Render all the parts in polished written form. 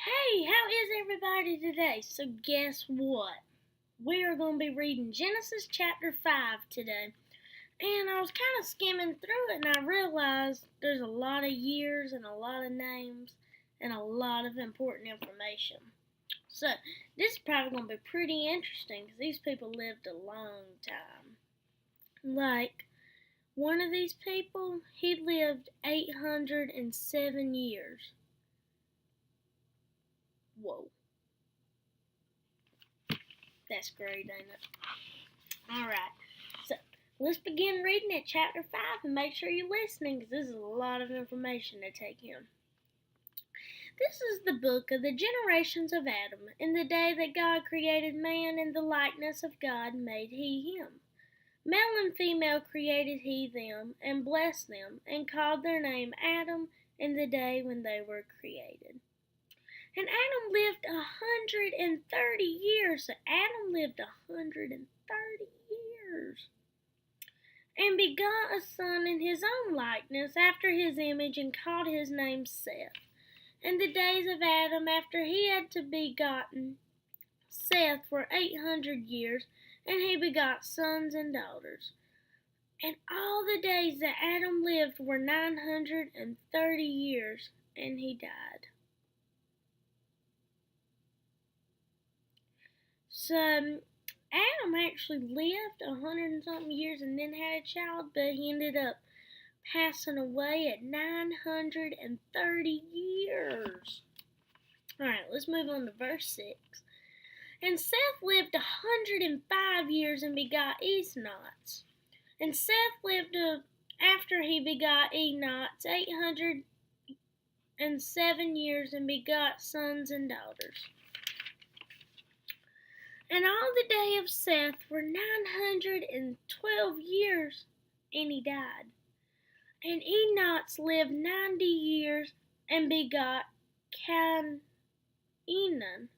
Hey, how is everybody today? So, guess what? We are going to be reading Genesis chapter 5 today. And I was kind of skimming through it and I realized there's a lot of years and a lot of names and a lot of important information. So, this is probably going to be pretty interesting because these people lived a long time. Like, one of these people, he lived 807 years. Whoa. That's great, ain't it? Alright, so let's begin reading at chapter 5 and make sure you're listening because this is a lot of information to take in. This is the book of the generations of Adam. In the day that God created man, in the likeness of God made he him. Male and female created he them, and blessed them, and called their name Adam in the day when they were created. And Adam lived 130 years. So Adam lived 130 years. And begot a son in his own likeness, after his image, and called his name Seth. And the days of Adam after he had to begotten Seth were 800 years, and he begot sons and daughters. And all the days that Adam lived were 930 years, and he died. So Adam actually lived 100 and something years and then had a child, but he ended up passing away at 930 years. Alright, let's move on to verse 6. And Seth lived 105 years and begot Enoch. And Seth lived after he begot Enoch 807 years and begot sons and daughters. And all the day of Seth were 912 years, and he died. And Enoch lived 90 years and begot Cainan.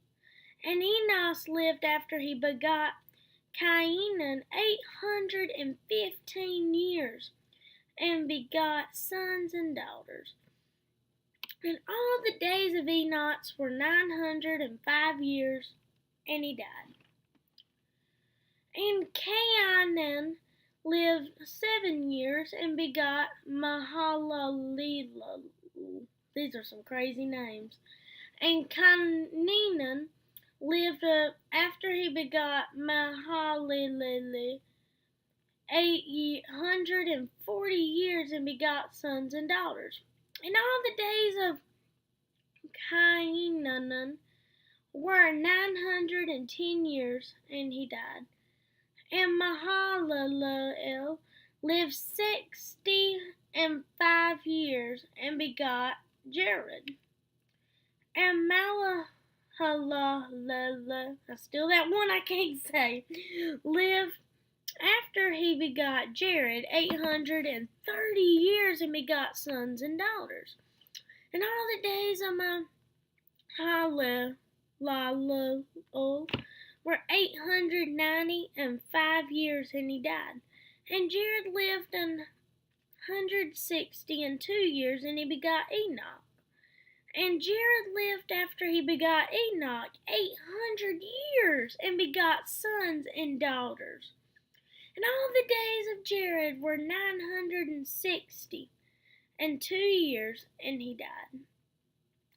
And Enoch lived after he begot Cainan 815 years and begot sons and daughters. And all the days of Enoch were 905 years, and he died. And Cainan lived 7 years and begot Mahalalel. These are some crazy names. And Cainan lived after he begot Mahalalel 840 years and begot sons and daughters. And all the days of Cainan were 910 years, and he died. And Mahalalel lived 65 years and begot Jared. And Mahalalel, still that one I can't say, lived after he begot Jared 830 years and begot sons and daughters. And all the days of Mahalalel were 895 years, and he died. And Jared lived 162 years, and he begot Enoch. And Jared lived after he begot Enoch 800 years, and begot sons and daughters. And all the days of Jared were 962 years, and he died.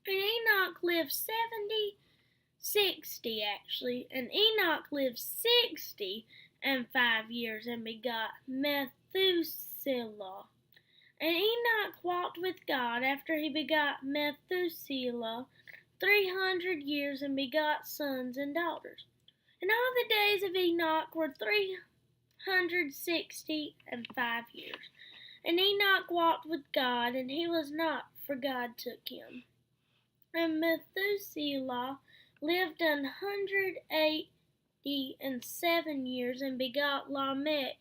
And Enoch lived 60 actually, and Enoch lived 65 years and begot Methuselah. And Enoch walked with God after he begot Methuselah 300 years and begot sons and daughters. And all the days of Enoch were 365 years. And Enoch walked with God, and he was not, for God took him. And Methuselah lived 187 years and begot Lamech.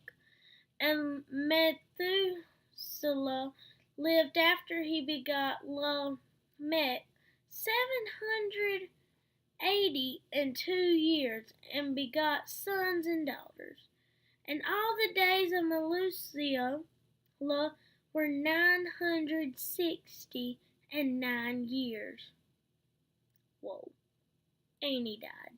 And Methuselah lived after he begot Lamech 782 years and begot sons and daughters. And all the days of Methuselah were 969 years. Whoa. And he died.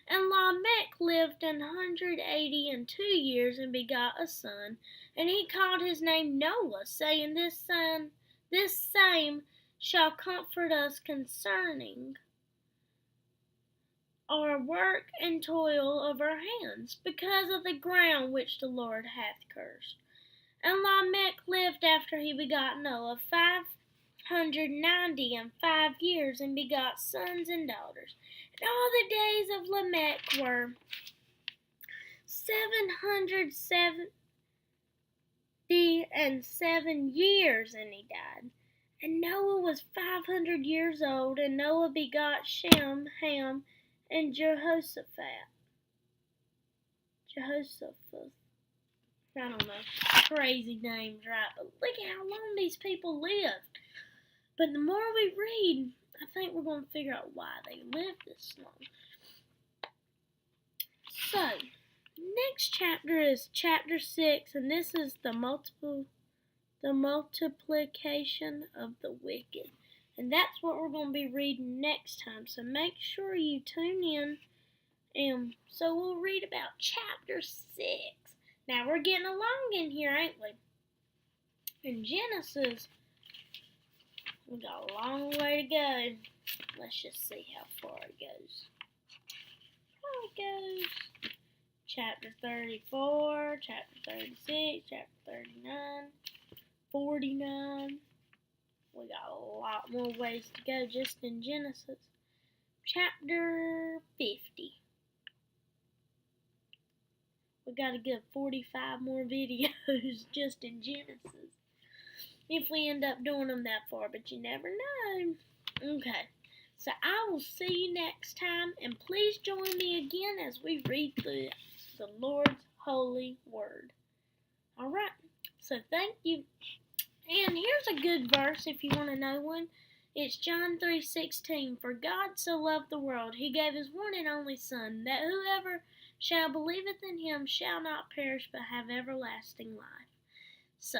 And Lamech lived 182 years and begot a son, and he called his name Noah, saying, this same shall comfort us concerning our work and toil of our hands, because of the ground which the Lord hath cursed. And Lamech lived after he begot Noah 595 years, and begot sons and daughters. And all the days of Lamech were 777 years, and he died. And Noah was 500 years old, and Noah begot Shem, Ham, and Jehoshaphat. I don't know. Crazy names, right? But look at how long these people lived. But the more we read, I think we're going to figure out why they lived this long. So, next chapter is chapter 6, and this is the multiplication of the wicked. And that's what we're going to be reading next time. So make sure you tune in. And so we'll read about chapter 6. Now we're getting along in here, ain't we? In Genesis, we got a long way to go. Let's just see how far it goes. Chapter 34, chapter 36, chapter 39, 49. We got a lot more ways to go just in Genesis. Chapter 50. We got a good 45 more videos just in Genesis. If we end up doing them that far, but you never know. Okay, so I will see you next time, and please join me again as we read through the Lord's holy word. Alright, so thank you. And here's a good verse if you want to know one. It's John 3:16. For God so loved the world, he gave his one and only Son, that whoever shall believeth in him shall not perish but have everlasting life. So,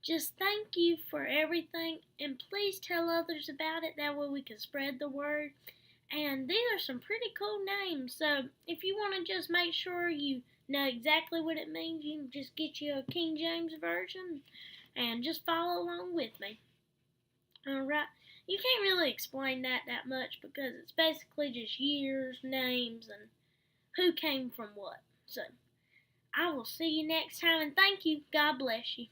just thank you for everything, and please tell others about it. That way we can spread the word. And these are some pretty cool names. So if you want to just make sure you know exactly what it means, you can just get you a King James version and just follow along with me. Alright. You can't really explain that much because it's basically just years, names, and who came from what. So I will see you next time, and thank you. God bless you.